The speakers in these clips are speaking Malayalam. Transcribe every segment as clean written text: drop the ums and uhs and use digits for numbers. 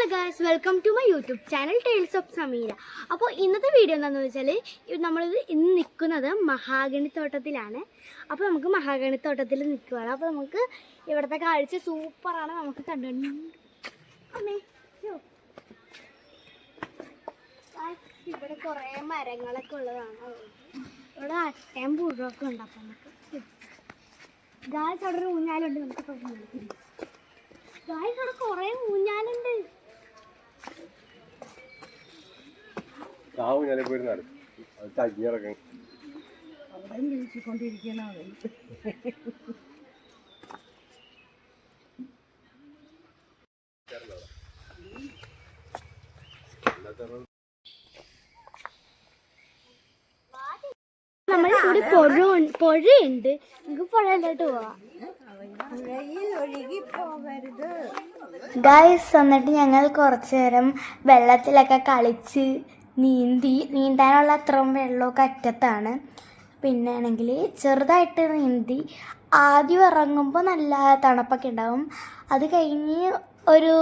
Hello guys, welcome to my YouTube channel tales of Sameera. അപ്പോൾ ഇന്നത്തെ വീഡിയോ എന്താണെന്ന് വെച്ചാൽ നമ്മളിത് ഇന്ന് നിൽക്കുന്നത് മഹാഗണി തോട്ടത്തിലാണ്. അപ്പോൾ നമുക്ക് മഹാഗണി തോട്ടത്തിൽ നിൽക്കുകയാണ്. അപ്പോൾ നമുക്ക് ഇവിടുത്തെ കാഴ്ച സൂപ്പറാണ്. നമുക്ക് ഇവിടെ കുറേ മരങ്ങളൊക്കെ ഉള്ളതാണ്. ഇവിടെ അട്ടയും പുഴൊക്കെ ഉണ്ട്. അപ്പോൾ നമുക്ക് ഗായ്സ് അവിടെ ഒരു ഊഞ്ഞാലുണ്ട്. നമുക്ക് ഗായ്സ് അവിടെ കുറേ ഊഞ്ഞാലുണ്ട്. നമ്മുടെ കൂടെ പുഴയുണ്ട്. നമുക്ക് പുഴയിലോട്ട് പോവാം. ഗായ്സ്, എന്നിട്ട് ഞങ്ങൾ കുറച്ചു നേരം വെള്ളത്തിലൊക്കെ കളിച്ച് നീന്താനുള്ള അത്രയും വെള്ളമൊക്കെ അറ്റത്താണ്. പിന്നെ ആണെങ്കിൽ ചെറുതായിട്ട് നീന്തി. ആദ്യം ഇറങ്ങുമ്പോൾ നല്ല തണുപ്പൊക്കെ ഉണ്ടാവും. അത് കഴിഞ്ഞ് ഒരു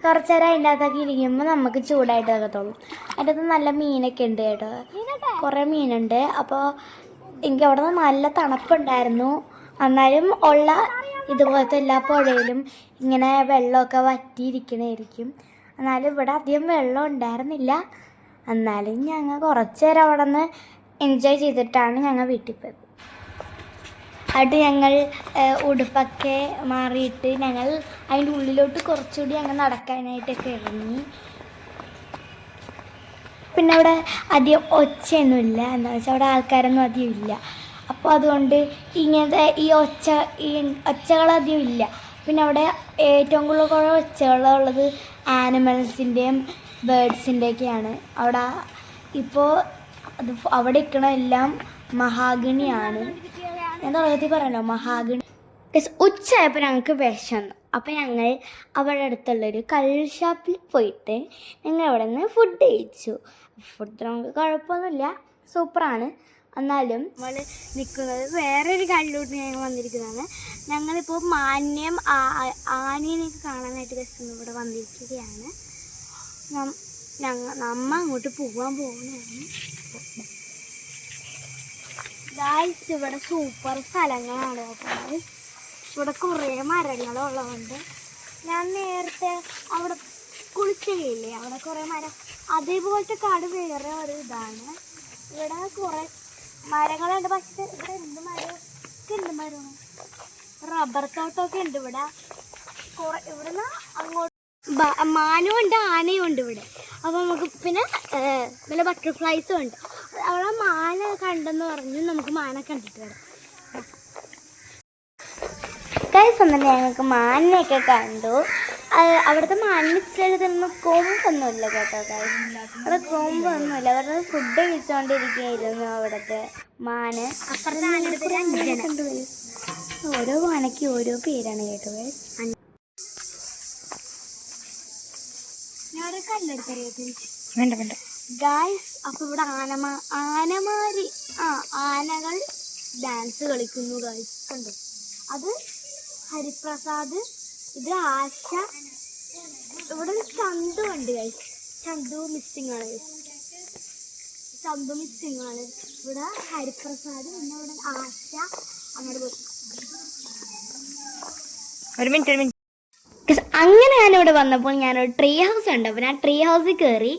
കുറച്ച് നേരം അതിൻ്റെ അകത്തൊക്കെ ഇരിക്കുമ്പോൾ നമുക്ക് ചൂടായിട്ട് തോന്നും. അതിൻ്റെ അകത്ത് നല്ല മീനൊക്കെ ഉണ്ട് കേട്ടോ, കുറേ മീനുണ്ട്. അപ്പോൾ എനിക്ക് അവിടെ നിന്ന് നല്ല തണുപ്പുണ്ടായിരുന്നു. എന്നാലും ഉള്ള ഇതുപോലത്തെ എല്ലാ പുഴയിലും ഇങ്ങനെ വെള്ളമൊക്കെ വറ്റിയിരിക്കണായിരിക്കും. എന്നാലും ഇവിടെ അധികം വെള്ളം ഉണ്ടായിരുന്നില്ല. എന്നാലും ഞങ്ങൾ കുറച്ച് നേരം അവിടെ നിന്ന് എൻജോയ് ചെയ്തിട്ടാണ് ഞങ്ങൾ വീട്ടിൽ പോയത്. എന്നിട്ട് ഞങ്ങൾ ഉടുപ്പൊക്കെ മാറിയിട്ട് ഞങ്ങൾ അതിൻ്റെ ഉള്ളിലോട്ട് കുറച്ചുകൂടി ഞങ്ങൾ നടക്കാനായിട്ടൊക്കെ ഇറങ്ങി. പിന്നെ അവിടെ അധികം ഒച്ചയൊന്നുമില്ല. എന്താണെന്ന് വെച്ചാൽ അവിടെ ആൾക്കാരൊന്നും അധികം ഇല്ല. അപ്പോൾ അതുകൊണ്ട് ഇങ്ങനത്തെ ഈ ഒച്ചകളധികം ഇല്ല. പിന്നെ അവിടെ ഏറ്റവും കൂടുതൽ കുറേ ഒച്ചകളുള്ളത് ആനിമൽസിൻ്റെയും ബേഡ്സിൻ്റെയൊക്കെയാണ്. അവിടെ ഇപ്പോൾ അവിടെ നിൽക്കണ എല്ലാം മഹാഗണിയാണ്. ഞാൻ തുടക്കത്തിൽ പറയണോ മഹാഗണി. ഉച്ചയായപ്പോൾ ഞങ്ങൾക്ക് വിശന്നു. അപ്പോൾ ഞങ്ങൾ അവിടെ അടുത്തുള്ളൊരു കള്ള് ഷാപ്പിൽ പോയിട്ട് ഞങ്ങൾ അവിടെ നിന്ന് ഫുഡ് കഴിച്ചു. ഫുഡ് നമുക്ക് കുഴപ്പമൊന്നുമില്ല, സൂപ്പറാണ്. എന്നാലും നമ്മൾ നിൽക്കുന്നത് വേറൊരു കള്ളിലോട്ട് ഞങ്ങൾ വന്നിരിക്കുന്നതാണ്. ഞങ്ങളിപ്പോൾ മാന്യം ആനേനെയൊക്കെ കാണാനായിട്ട് ജസ്റ്റ് ഇവിടെ വന്നിരിക്കുകയാണ്. നമ്മ അങ്ങോട്ട് പോകാൻ പോകുന്നതാണ്. ഗായ്സ്, ഇവിടെ സൂപ്പർ സ്ഥലങ്ങളാണ് കേട്ടോ. ഇവിടെ കുറേ മരങ്ങളുള്ളതുകൊണ്ട് ഞാൻ നേരത്തെ അവിടെ കുളിച്ചില്ലേ, അവിടെ കുറേ മരം, അതേപോലത്തെ കാട് വേറെ ഒരു ഇതാണ്. ഇവിടെ കുറേ മരങ്ങളുണ്ട്. പക്ഷേ ഇവിടെ എന്ത് മരമാണ്, റബ്ബർ തോട്ടമൊക്കെ ഉണ്ട് ഇവിടെ. ഇവിടുന്ന് അങ്ങോട്ട് മാനും ഉണ്ട്, ആനയും ഉണ്ട് ഇവിടെ. അപ്പോൾ നമുക്ക് പിന്നെ വല്ല ബട്ടർഫ്ലൈസും ഉണ്ട്. അവിടെ മാന കണ്ടെന്ന് പറഞ്ഞു. നമുക്ക് മാന കണ്ടിട്ട് വരാം. ഗൈസ്, എന്നിട്ട് ഞങ്ങൾക്ക് മാനിനെയൊക്കെ കണ്ടു. അവിടുത്തെ മാനിന് ചിലതൊന്നും കൊമ്പൊന്നുമില്ല കേട്ടോ ഗൈസ്. അവിടെ കൊമ്പൊന്നുമില്ല. അവരുടെ ഫുഡ് കഴിച്ചുകൊണ്ടിരിക്കുകയായിരുന്നു അവിടുത്തെ മാന്. ഓരോ മാനയ്ക്ക് ഓരോ പേരാണ് കേട്ടോ ഗൈസ്. വേണ്ട ഗൈസ്. അപ്പോൾ ഇവിടെ ആനകൾ ഡാൻസ് കളിക്കുന്നു ഗൈസ്. കണ്ടു, അത് ഹരിപ്രസാദ്, ഇത് ആശ. ഇവിടെ ചന്തു ഉണ്ട് ഗൈസ്. ചന്തു മിസ്സിങ് ആണ്. ഇവിടെ ഹരിപ്രസാദ്, പിന്നെ ഇവിടെ ആശ. അങ്ങോട്ട് പോയി ഒരു മിനിറ്റ്. അങ്ങനെ ഞാനിവിടെ വന്നപ്പോൾ ഞാനൊരു ട്രീ ഹൗസ് ഉണ്ട്. അപ്പോൾ ഞാൻ ട്രീ ഹൗസിൽ കയറി.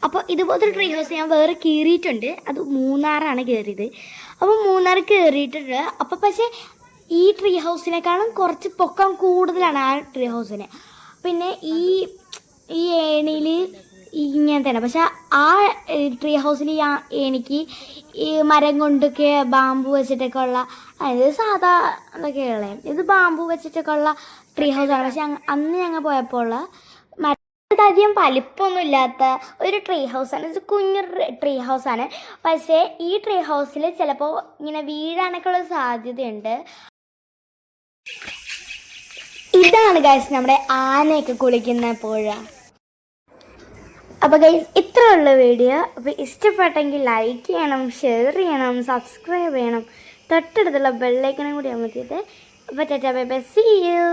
അപ്പോൾ ഇതുപോലത്തെ ട്രീ ഹൗസ് ഞാൻ വേറെ കയറിയിട്ടുണ്ട്. അത് മൂന്നാറാണ് കയറിയത്. അപ്പോൾ മൂന്നാർ കയറിയിട്ടുണ്ട്. അപ്പോൾ പക്ഷേ ഈ ട്രീ ഹൗസിനേക്കാളും കുറച്ച് പൊക്കം കൂടുതലാണ് ആ ട്രീ ഹൗസിന്. പിന്നെ ഈ ഏണിയിൽ ഇങ്ങനത്തെയാണ്. പക്ഷെ ആ ട്രീ ഹൗസിൽ എനിക്ക് ഈ മരം കൊണ്ടൊക്കെ ബാമ്പു വെച്ചിട്ടൊക്കെ ഉള്ള, അതായത് സാധാ ഇതൊക്കെയുള്ള, ഇത് ബാമ്പു വെച്ചിട്ടൊക്കെ ഉള്ള ട്രീ ഹൗസാണ്. പക്ഷെ അന്ന് ഞങ്ങൾ പോയപ്പോൾ ഉള്ള അധികം വലിപ്പമൊന്നും ഇല്ലാത്ത ഒരു ട്രീ ഹൗസാണ്. ഇത് കുഞ്ഞു ട്രീ ഹൗസാണ്. പക്ഷേ ഈ ട്രീ ഹൗസിൽ ചിലപ്പോൾ ഇങ്ങനെ വീഴാനൊക്കെ ഉള്ള സാധ്യതയുണ്ട്. ഇതാണ് ഗൈസ് നമ്മുടെ ആനയൊക്കെ കുളിക്കുന്ന പുഴ. അപ്പോൾ ഗൈസ്, ഇത്രയുള്ള വീഡിയോ. അപ്പോൾ ഇഷ്ടപ്പെട്ടെങ്കിൽ ലൈക്ക് ചെയ്യണം, ഷെയർ ചെയ്യണം, സബ്സ്ക്രൈബ് ചെയ്യണം. തൊട്ടടുത്തുള്ള ബെല്ലൈക്കനും കൂടി അമർത്തിയിട്ട്. അപ്പോൾ tata bye bye, see U.